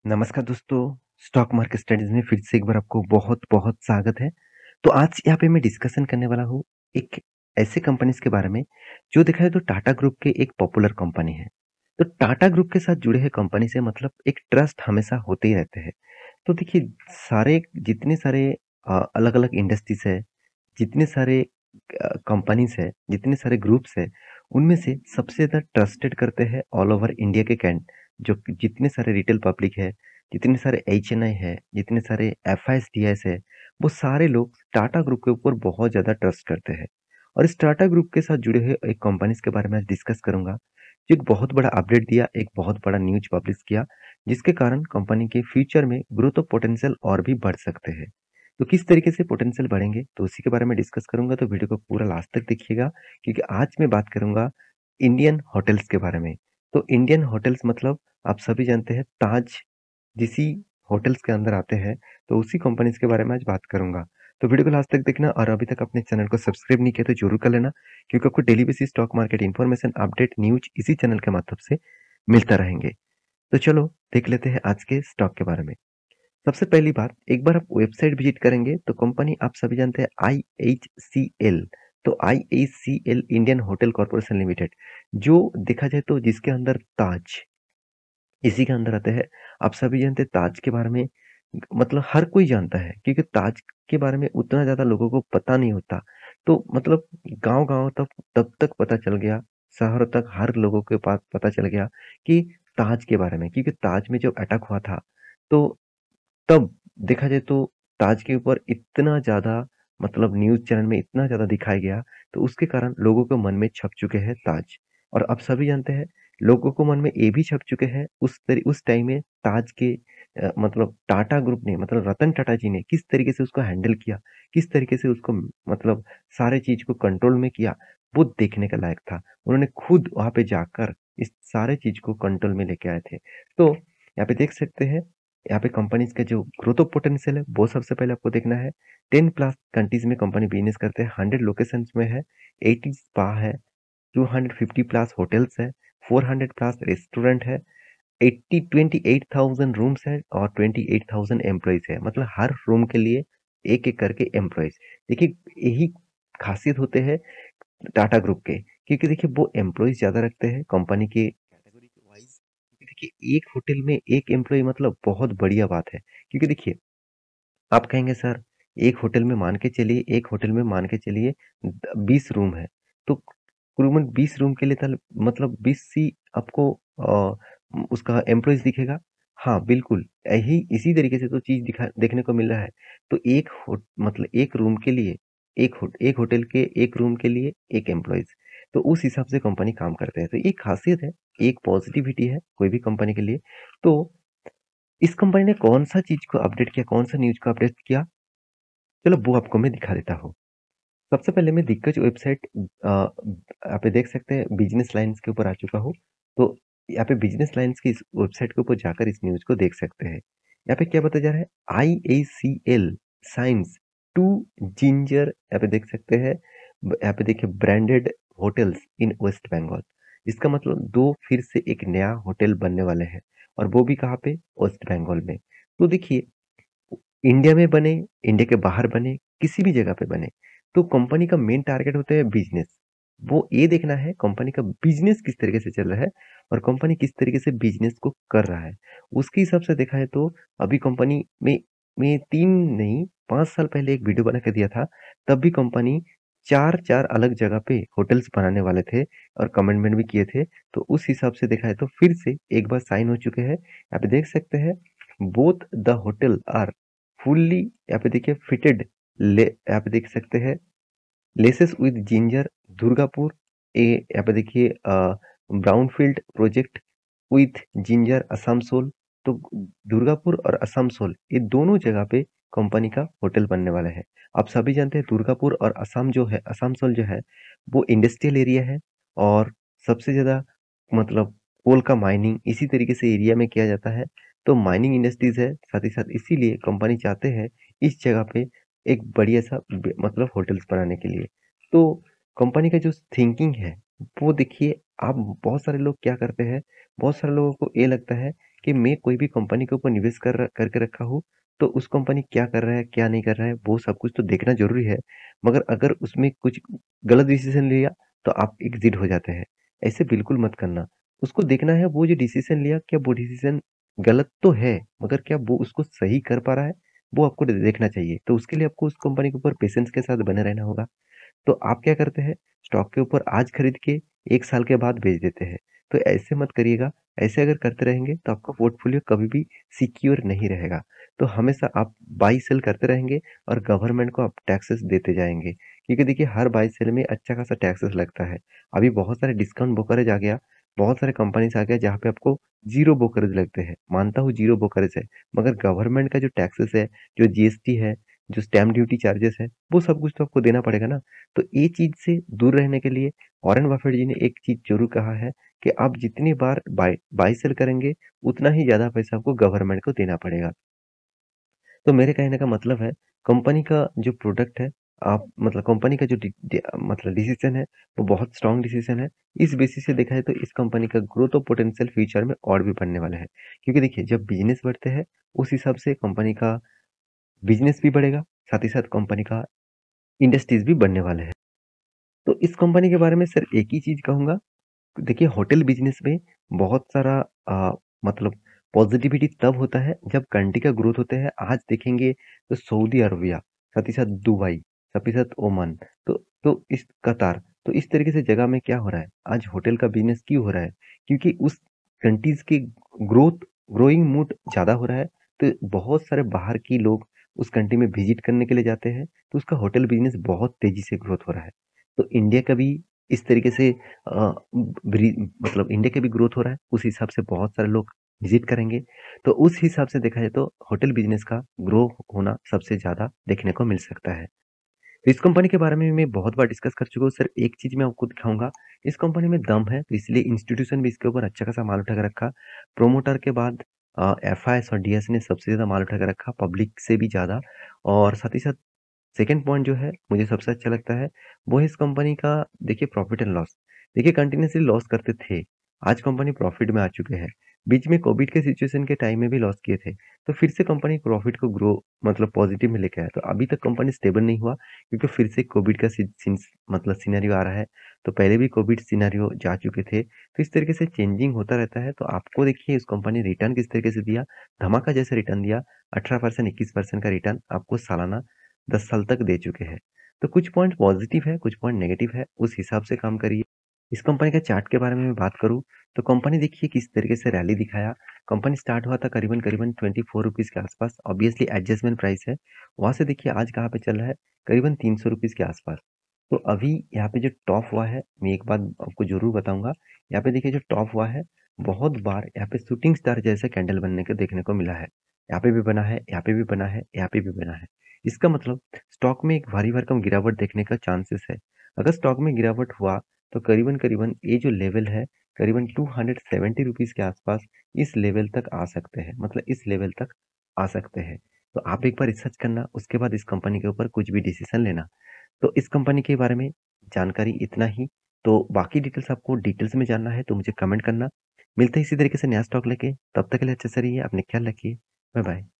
नमस्कार दोस्तों, stock market studies में फिर से एक बार आपको बहुत-बहुत स्वागत है। तो आज यहाँ पे मैं डिस्कशन करने वाला हूँ एक ऐसे कंपनीज़ के बारे में जो देखा जाए तो टाटा ग्रुप के एक पॉपुलर कंपनी है। तो टाटा ग्रुप के साथ जुड़े हुए कंपनी से मतलब एक ट्रस्ट हमेशा होते ही रहते हैं। तो देखिए सारे जितने सारे अलग-अलग इंडस्ट्रीज़ है, जितने सारे कंपनीज़ है, जितने सारे ग्रुप्स है, उनमें से सबसे ज़्यादा ट्रस्टेड करते हैं ऑल ओवर इंडिया के जो जितने सारे रिटेल पब्लिक है, जितने सारे एचएनआई है, जितने सारे एफआईएसडीएस है, वो सारे लोग टाटा ग्रुप के ऊपर बहुत ज़्यादा ट्रस्ट करते हैं। और इस टाटा ग्रुप के साथ जुड़े हुए एक कंपनीज़ के बारे में आज डिस्कस करूँगा, जो एक बहुत बड़ा अपडेट दिया, एक बहुत बड़ा न्यूज़ पब्लिश किया, जिसके कारण कंपनी के फ्यूचर में ग्रोथ ऑफ पोटेंशियल और भी बढ़ सकते हैं। तो किस तरीके से पोटेंशियल बढ़ेंगे, तो उसी के बारे में डिस्कस करूँगा, तो वीडियो को पूरा लास्ट तक देखिएगा, क्योंकि आज मैं बात करूँगा इंडियन होटल्स के बारे में। तो इंडियन होटल्स मतलब आप सभी जानते हैं ताज जिसी होटल्स के अंदर आते हैं, तो उसी कंपनीज़ के बारे में आज बात करूँगा। तो वीडियो को लास्ट तक देखना और अभी तक अपने चैनल को सब्सक्राइब नहीं किया तो ज़रूर कर लेना, क्योंकि आपको daily basis stock market information, update, news इसी चैनल के माध्यम से मिलता रहेंगे। तो चलो देख लेते हैं आज के स्टॉक के बारे में। सबसे पहली बात, एक बार आप वेबसाइट विजिट करेंगे तो कंपनी आप सभी जानते हैं आईएचसीएल। तो IHCL Indian hotel corporation limited, जो देखा जाए तो जिसके अंदर ताज इसी के अंदर आते हैं। आप सभी जानते हैं ताज के बारे में, मतलब हर कोई जानता है, क्योंकि ताज के बारे में उतना ज़्यादा लोगों को पता नहीं होता। तो मतलब गाँव-गाँव तक तब तक पता चल गया, शहर तक हर लोगों के पास पता चल गया कि ताज के बारे में, क्योंकि ताज में जब अटैक हुआ था, तो तब देखा जाए तो ताज के ऊपर इतना ज़्यादा मतलब न्यूज़ चैनल में इतना ज़्यादा दिखाया गया, तो उसके कारण लोगों के मन में छप चुके हैं ताज। और आप सभी जानते हैं, लोगों को मन में ये भी छप चुके हैं उस टाइम में ताज के मतलब टाटा ग्रुप ने, मतलब रतन टाटा जी ने किस तरीके से उसको हैंडल किया, किस तरीके से उसको मतलब सारे चीज़ को कंट्रोल में किया, वो देखने के लायक था। उन्होंने खुद वहाँ पे जाकर इस सारे चीज़ को कंट्रोल में लेके आए थे। तो यहाँ पे देख सकते हैं, यहाँ पे कंपनीज़ का जो ग्रोथ ऑफ पोटेंशियल है, वो सबसे पहले आपको देखना है। 10 प्लस कंट्रीज़ में कंपनी बिज़नेस करते हैं, 100 लोकेशंस में है, 80 स्पा है, 250 प्लस होटल्स है, 400 प्लस रेस्टोरेंट है, 28,000 रूम्स है और 28,000 एम्प्लॉइज़ है। मतलब हर रूम के लिए एक-एक करके एम्प्लॉइज़। देखिए, यही खासियत होते हैं टाटा ग्रुप के, क्योंकि देखिए वो एम्प्लॉइज़ ज़्यादा रखते हैं कंपनी के कैटेगरी के वाइज़। क्योंकि देखिए एक होटल में एक एम्प्लॉयी मतलब बहुत बढ़िया बात है। क्योंकि देखिए, आप कहेंगे सर, एक होटल में मान के चलिए 20 रूम है, तो कुल 20 रूम के लिए मतलब 20 सी आपको उसका एम्प्लॉइज़ दिखेगा। हाँ, बिल्कुल, इसी तरीके से तो चीज़ दिखा देखने को मिल रहा है। तो मतलब एक रूम के लिए एक होटल के एक रूम के लिए एक एम्प्लॉइज़, तो उस हिसाब से कंपनी काम करते हैं। तो ये खासियत है, एक पॉजिटिविटी है कोई भी कंपनी के लिए। तो इस कंपनी ने कौन-सा चीज़ को अपडेट किया, कौन-सा न्यूज़ को अपडेट किया? चलो वो आपको मैं दिखा देता हूँ। सबसे पहले मैं दिग्गज वेबसाइट यहाँ पे देख सकते हैं बिज़नेस लाइन्स के ऊपर आ चुका हूँ। तो यहाँ पे बिज़नेस लाइन्स की इस वेबसाइट के ऊपर जाकर इस न्यूज़ को देख सकते हैं। यहाँ पे क्या बताया जा रहा है? आईएसीएल साइन्स 2 जिंजर, यहाँ पे देख सकते हैं। यहाँ पे देखिए ब्रांडेड होटल्स इन वेस्ट बंगाल। इसका मतलब 2 फिर से एक नया होटल बनने वाले हैं, और वो भी कहाँ पे? वेस्ट बंगाल में। तो देखिए, इंडिया में बने, इंडिया के बाहर बने, किसी भी जगह पे बने, तो कंपनी का मेन टारगेट होता है बिज़नेस। वो ये देखना है कंपनी का बिज़नेस किस तरीके से चल रहा है और कंपनी किस तरीके से बिज़नेस को कर रहा है। उसके हिसाब से देखा है तो अभी कंपनी में 3 नहीं 5 साल पहले एक वीडियो बना के दिया था, तब भी कंपनी 4-4 अलग जगह पे होटल्स बनाने वाले थे और कमिटमेंट भी किए थे। तो उस हिसाब से देखा है तो फिर से एक बार साइन हो चुके हैं। यहाँ पे देख सकते हैं, both the hotel are fully, यहाँ पे देखिए फिटेड, यहाँ पे देख सकते हैं लेसेस विद जिंजर दुर्गापुर। यहाँ पे देखिए brownfield project with ginger Asansol. तो दुर्गापुर और आसानसोल ये दोनों जगह पे कंपनी का होटल बनने वाला है। आप सभी जानते हैं दुर्गापुर और आसानसोल जो है वो इंडस्ट्रियल एरिया है, और सबसे ज़्यादा मतलब कोल का माइनिंग इसी तरीके से एरिया में किया जाता है। तो माइनिंग इंडस्ट्रीज है साथ ही साथ, इसीलिए कंपनी चाहते हैं इस जगह पे एक बढ़िया सा मतलब होटल्स बनाने के लिए। तो कंपनी का जो थिंकिंग है वो देखिए, आप बहुत सारे लोग क्या करते हैं, बहुत सारे लोगों को ये लगता है कि मैं कोई भी कंपनी के ऊपर निवेश करके रखा हूँ, तो उस कंपनी क्या कर रहा है, क्या नहीं कर रहा है, वो सब कुछ तो देखना ज़रूरी है। मगर अगर उसमें कुछ गलत डिसीज़न लिया, तो आप एग्ज़िट हो जाते हैं। ऐसे बिल्कुल मत करना। उसको देखना है वो जो डिसीज़न लिया, क्या वो डिसीज़न गलत तो है, मगर क्या वो उसको सही कर पा रहा है, वो आपको देखना चाहिए। तो उसके लिए आपको उस कंपनी के ऊपर पेशेंस के साथ बने रहना होगा। तो आप क्या करते हैं, स्टॉक के ऊपर आज खरीद के 1 साल के बाद बेच देते हैं। तो ऐसे मत करिएगा, ऐसे अगर करते रहेंगे तो आपका पोर्टफोलियो कभी भी सिक्योर नहीं रहेगा। तो हमेशा आप बाई सेल करते रहेंगे और गवर्नमेंट को आप टैक्सेस देते जाएँगे। क्योंकि देखिए हर बाई सेल में अच्छा खासा टैक्सेस लगता है। अभी बहुत सारे डिस्काउंट ब्रोकरेज आ गया, बहुत सारे कंपनीज़ आ गया जहाँ पे आपको ज़ीरो ब्रोकरेज लगते हैं। मानता हूँ ज़ीरो ब्रोकरेज है, मगर गवर्नमेंट का जो टैक्सेस है, जो जीएसटी है, जो स्टैम्प ड्यूटी चार्जेस है, वो सब कुछ तो आपको देना पड़ेगा ना। तो ये चीज़ से दूर रहने के लिए वॉरेन बफेट जी ने एक चीज़ ज़रूर कहा है कि आप जितनी बार बाय सेल करेंगे, उतना ही ज़्यादा पैसा आपको गवर्नमेंट को देना पड़ेगा। तो मेरे कहने का मतलब है, कंपनी का जो प्रोडक्ट है, आप मतलब कंपनी का जो मतलब डिसीज़न है, वो बहुत स्ट्रॉन्ग डिसीज़न है। इस बेसिस से देखा जाए तो इस कंपनी का ग्रोथ और पोटेंशियल फ्यूचर में और भी बढ़ने वाला है। क्योंकि देखिए, जब बिज़नेस बढ़ते हैं, उस हिसाब से कंपनी का बिज़नेस भी बढ़ेगा, साथ ही साथ कंपनी का इंडस्ट्रीज़ भी बढ़ने वाले हैं। तो इस कंपनी के बारे में सिर्फ एक ही चीज़ कहूँगा, देखिए होटल बिज़नेस में बहुत सारा मतलब पॉज़िटिविटी तब होता है जब कंट्री का ग्रोथ होता है। आज देखेंगे तो सऊदी अरबिया, साथ ही साथ दुबई, साथ ही साथ ओमान, तो इस कतार, तो इस तरीके से जगह में क्या हो रहा है? आज होटल का बिज़नेस क्यों हो रहा है? क्योंकि उस कंट्रीज़ की ग्रोइंग मूड ज़्यादा हो रहा है, तो बहुत सारे बाहर के लोग उस कंट्री में विज़िट करने के लिए जाते हैं, तो उसका होटल बिज़नेस बहुत तेज़ी से ग्रोथ हो रहा है। तो इंडिया का भी इस तरीके से ब्री मतलब इंडिया का भी ग्रोथ हो रहा है, उस हिसाब से बहुत सारे लोग विज़िट करेंगे। तो उस हिसाब से देखा जाए तो होटल बिज़नेस का ग्रो होना सबसे ज़्यादा देखने को मिल सकता है। तो इस कंपनी के बारे में मैं बहुत बार डिस्कस कर चुका हूँ, सिर्फ एक चीज़ मैं आपको दिखाऊँगा, इस कंपनी में दम है, तो इसलिए इंस्टीट्यूशन भी इसके ऊपर अच्छा खासा माल उठा के रखा। प्रोमोटर के बाद एफआईएस और डीएस ने सबसे ज़्यादा माल उठा के रखा, पब्लिक से भी ज़्यादा। और साथ ही साथ सेकंड पॉइंट जो है मुझे सबसे अच्छा लगता है, वो है इस कंपनी का देखिए प्रॉफिट एंड लॉस। देखिए कंटिन्यूअसली लॉस करते थे, आज कंपनी प्रॉफिट में आ चुके हैं। बीच में कोविड के सिचुएशन के टाइम में भी लॉस किए थे, तो फिर से कंपनी प्रॉफिट को ग्रो मतलब पॉजिटिव में लेके आया। तो अभी तक कंपनी स्टेबल नहीं हुआ क्योंकि फिर से कोविड का मतलब सिनेरियो आ रहा है। तो पहले भी कोविड सिनेरियो जा चुके थे, तो इस तरीके से चेंजिंग होता रहता है। तो आपको देखिए इस कंपनी ने रिटर्न किस तरीके से दिया, धमाका जैसे रिटर्न दिया, 18% 21% का रिटर्न आपको सालाना 10 साल तक दे चुके हैं। तो कुछ पॉइंट पॉज़िटिव है, कुछ पॉइंट नेगेटिव है, उस हिसाब से काम करिए। इस कंपनी का चार्ट के बारे में मैं बात करूँ, तो कंपनी देखिए किस तरीके से रैली दिखाया। कंपनी स्टार्ट हुआ था करीबन-करीबन ₹24 के आसपास, ऑब्वियसली एडजस्टमेंट प्राइस है। वहाँ से देखिए आज कहाँ पे चल रहा है, करीबन ₹300 के आसपास। तो अभी यहाँ पे जो टॉप हुआ है, मैं एक बात आपको ज़रूर बताऊँगा, यहाँ पे देखिए जो टॉप हुआ है, बहुत बार यहाँ पे शूटिंग स्टार जैसे कैंडल बनने को देखने को मिला है। यहाँ पे भी बना है, यहाँ पे भी बना है, यहाँ पे भी बना है। इसका मतलब स्टॉक में एक भारी भरकम गिरावट देखने का चांसेस है। अगर स्टॉक में गिरावट हुआ तो करीबन-करीबन ये जो लेवल है करीबन ₹270 के आसपास इस लेवल तक आ सकते हैं। मतलब इस लेवल तक आ सकते हैं। तो आप एक बार रिसर्च करना उसके बाद इस कंपनी के ऊपर कुछ भी डिसीज़न लेना। तो इस कंपनी के बारे में जानकारी इतना ही। तो बाकी डिटेल्स आपको डिटेल्स में जानना है तो मुझे कमेंट करना। मिलते हैं इसी तरीके से नया स्टॉक लेके, तब तक के लिए अच्छे से रहिए, अपने ख्याल रखिए। Bye bye.